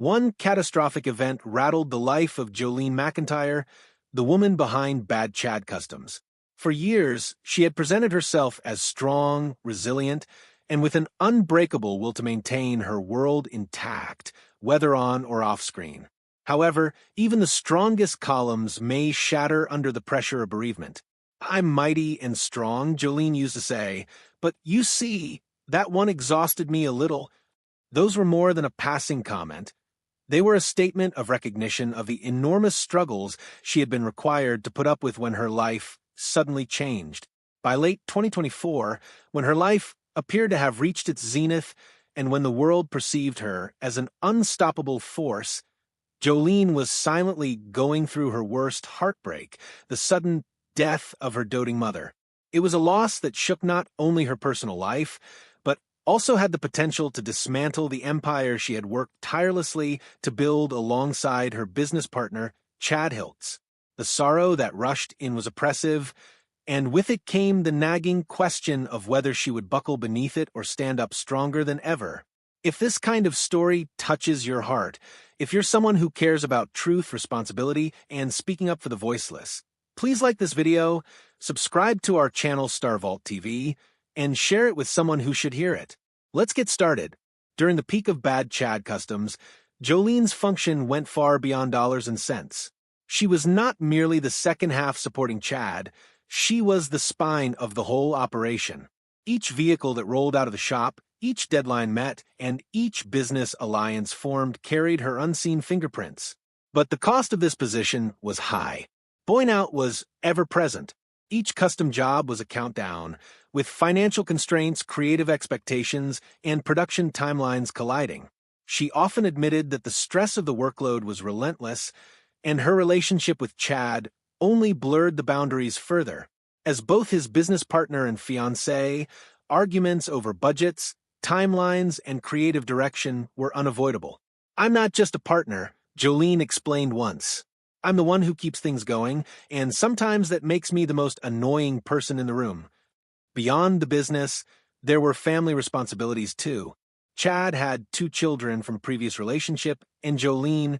One catastrophic event rattled the life of Jolene Macintyre, the woman behind Bad Chad Customs. For years, she had presented herself as strong, resilient, and with an unbreakable will to maintain her world intact, whether on or off screen. However, even the strongest columns may shatter under the pressure of bereavement. "I'm mighty and strong," Jolene used to say, "but you see, that one exhausted me a little." Those were more than a passing comment. They were a statement of recognition of the enormous struggles she had been required to put up with when her life suddenly changed. By late 2024, when her life appeared to have reached its zenith and when the world perceived her as an unstoppable force, Jolene was silently going through her worst heartbreak, the sudden death of her doting mother. It was a loss that shook not only her personal life, but also had the potential to dismantle the empire she had worked tirelessly to build alongside her business partner, Chad Hiltz. The sorrow that rushed in was oppressive, and with it came the nagging question of whether she would buckle beneath it or stand up stronger than ever. If this kind of story touches your heart, if you're someone who cares about truth, responsibility, and speaking up for the voiceless, please like this video, subscribe to our channel Star Vault TV, and share it with someone who should hear it. Let's get started. During the peak of Bad Chad Customs, Jolene's function went far beyond dollars and cents. She was not merely the second half supporting Chad, she was the spine of the whole operation. Each vehicle that rolled out of the shop, each deadline met, and each business alliance formed carried her unseen fingerprints. But the cost of this position was high. Burnout was ever-present. Each custom job was a countdown, with financial constraints, creative expectations, and production timelines colliding. She often admitted that the stress of the workload was relentless, and her relationship with Chad only blurred the boundaries further. As both his business partner and fiancé, arguments over budgets, timelines, and creative direction were unavoidable. "I'm not just a partner," Jolene explained once. "I'm the one who keeps things going, and sometimes that makes me the most annoying person in the room." Beyond the business, there were family responsibilities too. Chad had 2 children from a previous relationship, and Jolene,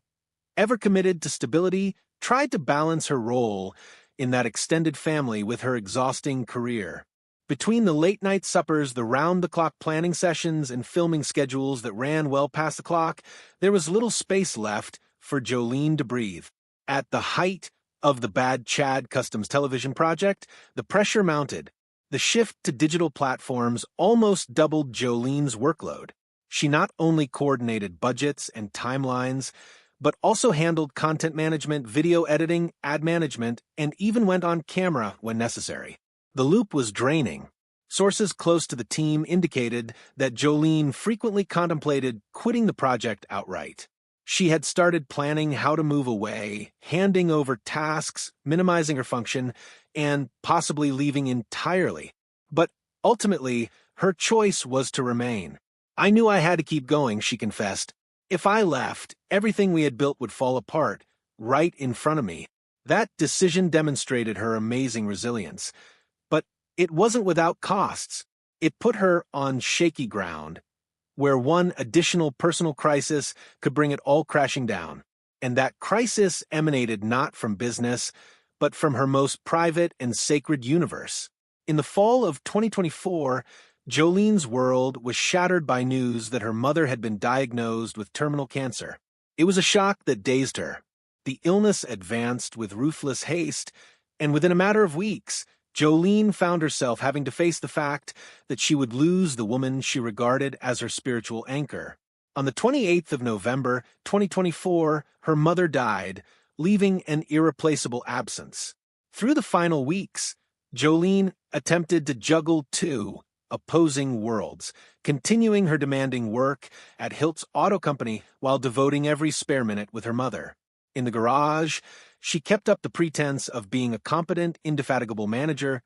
ever committed to stability, tried to balance her role in that extended family with her exhausting career. Between the late-night suppers, the round-the-clock planning sessions, and filming schedules that ran well past the clock, there was little space left for Jolene to breathe. At the height of the Bad Chad Customs television project, the pressure mounted. The shift to digital platforms almost doubled Jolene's workload. She not only coordinated budgets and timelines, but also handled content management, video editing, ad management, and even went on camera when necessary. The loop was draining. Sources close to the team indicated that Jolene frequently contemplated quitting the project outright. She had started planning how to move away, handing over tasks, minimizing her function, and possibly leaving entirely. But ultimately, her choice was to remain. "I knew I had to keep going," she confessed. "If I left, everything we had built would fall apart, right in front of me." That decision demonstrated her amazing resilience. But it wasn't without costs. It put her on shaky ground, where one additional personal crisis could bring it all crashing down. And that crisis emanated not from business, but from her most private and sacred universe. In the fall of 2024, Jolene's world was shattered by news that her mother had been diagnosed with terminal cancer. It was a shock that dazed her. The illness advanced with ruthless haste, and within a matter of weeks, Jolene found herself having to face the fact that she would lose the woman she regarded as her spiritual anchor. On the 28th of November, 2024, her mother died, leaving an irreplaceable absence. Through the final weeks, Jolene attempted to juggle 2 opposing worlds, continuing her demanding work at Hiltz Auto Company while devoting every spare minute with her mother. In the garage, she kept up the pretense of being a competent, indefatigable manager,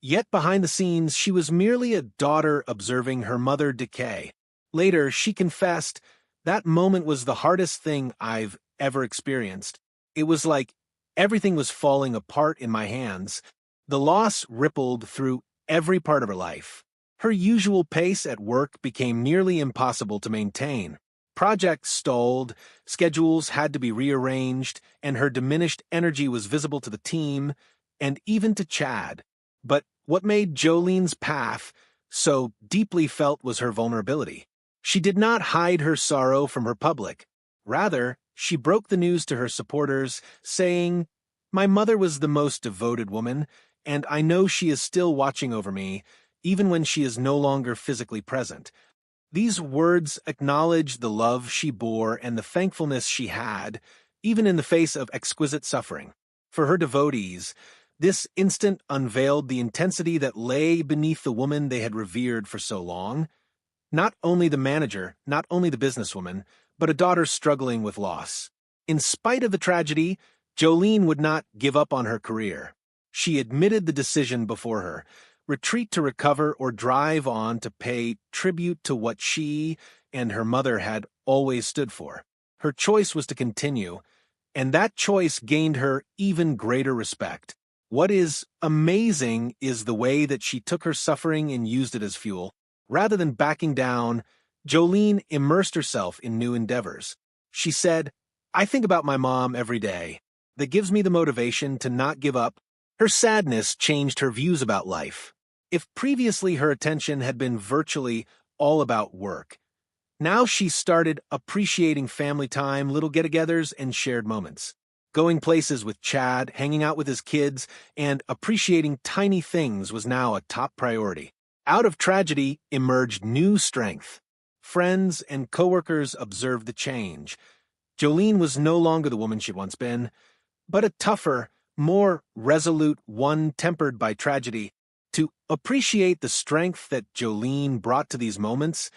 yet behind the scenes she was merely a daughter observing her mother decay. Later, she confessed, "That moment was the hardest thing I've ever experienced. It was like everything was falling apart in my hands." The loss rippled through every part of her life. Her usual pace at work became nearly impossible to maintain. Projects stalled, schedules had to be rearranged, and her diminished energy was visible to the team and even to Chad. But what made Jolene's path so deeply felt was her vulnerability. She did not hide her sorrow from her public. Rather, she broke the news to her supporters, saying, "My mother was the most devoted woman, and I know she is still watching over me, even when she is no longer physically present." These words acknowledge the love she bore and the thankfulness she had, even in the face of exquisite suffering. For her devotees, this instant unveiled the intensity that lay beneath the woman they had revered for so long. Not only the manager, not only the businesswoman, but a daughter struggling with loss. In spite of the tragedy, Jolene would not give up on her career. She admitted the decision before her: retreat to recover or drive on to pay tribute to what she and her mother had always stood for. Her choice was to continue, and that choice gained her even greater respect. What is amazing is the way that she took her suffering and used it as fuel. Rather than backing down, Jolene immersed herself in new endeavors. She said, "I think about my mom every day. That gives me the motivation to not give up." Her sadness changed her views about life. If previously her attention had been virtually all about work, now she started appreciating family time, little get-togethers, and shared moments. Going places with Chad, hanging out with his kids, and appreciating tiny things was now a top priority. Out of tragedy emerged new strength. Friends and coworkers observed the change. Jolene was no longer the woman she'd once been, but a tougher, more resolute one tempered by tragedy. To appreciate the strength that Jolene brought to these moments,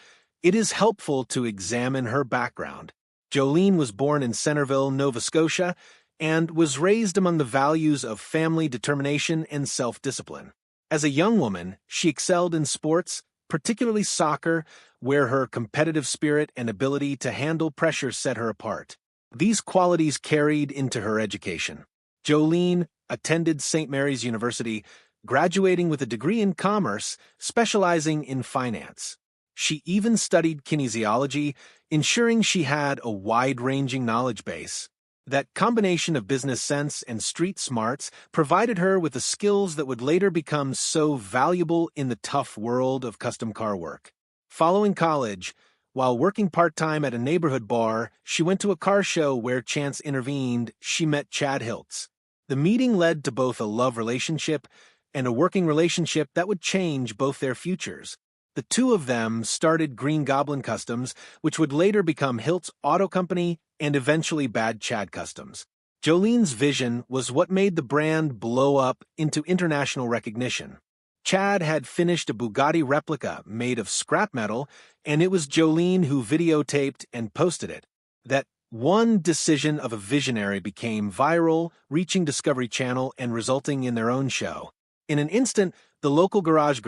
it is helpful to examine her background. Jolene was born in Centerville, Nova Scotia, and was raised among the values of family, determination, and self-discipline. As a young woman, she excelled in sports, particularly soccer, where her competitive spirit and ability to handle pressure set her apart. These qualities carried into her education. Jolene attended St. Mary's University, graduating with a degree in commerce, specializing in finance. She even studied kinesiology, ensuring she had a wide-ranging knowledge base. That combination of business sense and street smarts provided her with the skills that would later become so valuable in the tough world of custom car work. Following college, while working part-time at a neighborhood bar, she went to a car show where chance intervened. She met Chad Hiltz. The meeting led to both a love relationship and a working relationship that would change both their futures. The two of them started Green Goblin Customs, which would later become Hiltz Auto Company and eventually Bad Chad Customs. Jolene's vision was what made the brand blow up into international recognition. Chad had finished a Bugatti replica made of scrap metal, and it was Jolene who videotaped and posted it. That one decision of a visionary became viral, reaching Discovery Channel and resulting in their own show. In an instant, the local garage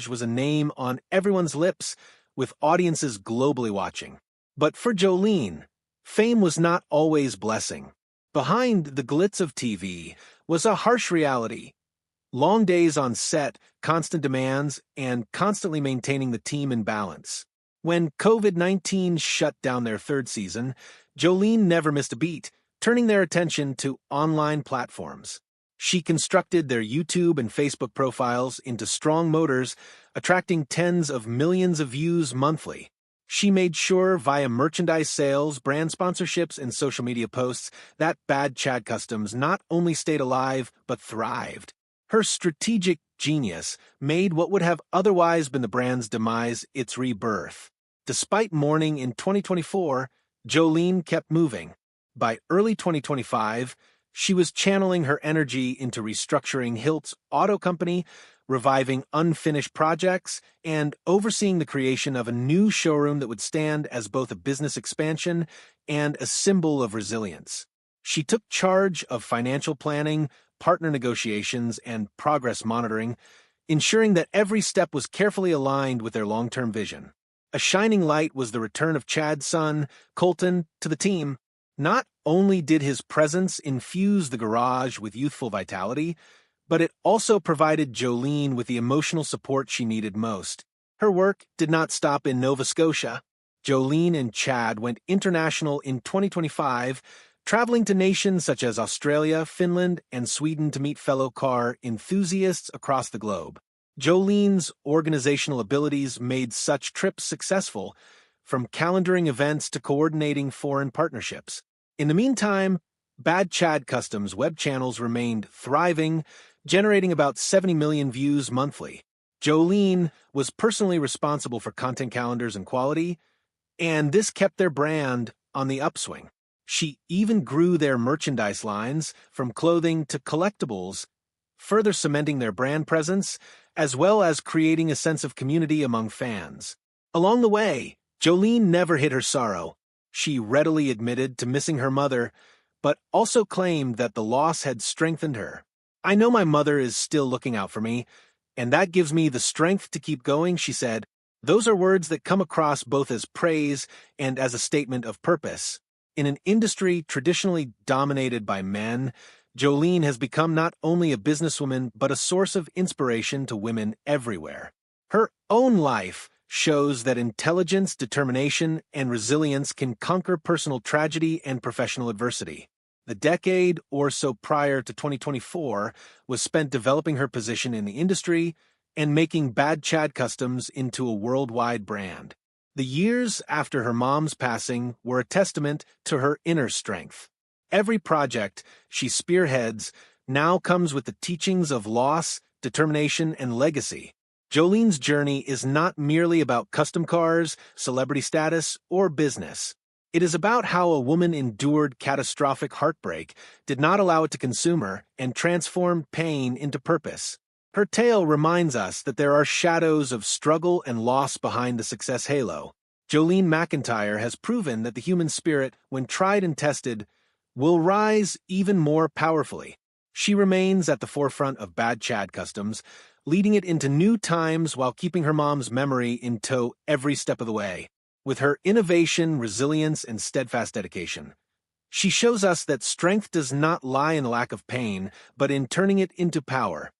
was a name on everyone's lips, with audiences globally watching. But for Jolene, fame was not always blessing. Behind the glitz of TV was a harsh reality. Long days on set, constant demands, and constantly maintaining the team in balance. When COVID-19 shut down their third season, Jolene never missed a beat, turning their attention to online platforms. She constructed their YouTube and Facebook profiles into strong motors, attracting tens of millions of views monthly. She made sure via merchandise sales, brand sponsorships, and social media posts that Bad Chad Customs not only stayed alive, but thrived. Her strategic genius made what would have otherwise been the brand's demise its rebirth. Despite mourning in 2024, Jolene kept moving. By early 2025, she was channeling her energy into restructuring Hiltz Auto Company, reviving unfinished projects, and overseeing the creation of a new showroom that would stand as both a business expansion and a symbol of resilience. She took charge of financial planning, partner negotiations, and progress monitoring, ensuring that every step was carefully aligned with their long-term vision. A shining light was the return of Chad's son, Colton, to the team. Not only did his presence infuse the garage with youthful vitality, but it also provided Jolene with the emotional support she needed most. Her work did not stop in Nova Scotia. Jolene and Chad went international in 2025, traveling to nations such as Australia, Finland, and Sweden to meet fellow car enthusiasts across the globe. Jolene's organizational abilities made such trips successful, from calendaring events to coordinating foreign partnerships. In the meantime, Bad Chad Customs web channels remained thriving, generating about 70 million views monthly. Jolene was personally responsible for content calendars and quality, and this kept their brand on the upswing. She even grew their merchandise lines, from clothing to collectibles, further cementing their brand presence, as well as creating a sense of community among fans. Along the way, Jolene never hid her sorrow. She readily admitted to missing her mother, but also claimed that the loss had strengthened her. "I know my mother is still looking out for me, and that gives me the strength to keep going," she said. Those are words that come across both as praise and as a statement of purpose. In an industry traditionally dominated by men, Jolene has become not only a businesswoman but a source of inspiration to women everywhere. Her own life shows that intelligence, determination, and resilience can conquer personal tragedy and professional adversity. The decade or so prior to 2024 was spent developing her position in the industry and making Bad Chad Customs into a worldwide brand. The years after her mom's passing were a testament to her inner strength. Every project she spearheads now comes with the teachings of loss, determination, and legacy. Jolene's journey is not merely about custom cars, celebrity status, or business. It is about how a woman endured catastrophic heartbreak, did not allow it to consume her, and transformed pain into purpose. Her tale reminds us that there are shadows of struggle and loss behind the success halo. Jolene Macintyre has proven that the human spirit, when tried and tested, will rise even more powerfully. She remains at the forefront of Bad Chad Customs, leading it into new times while keeping her mom's memory in tow every step of the way. With her innovation, resilience, and steadfast dedication, she shows us that strength does not lie in lack of pain, but in turning it into power.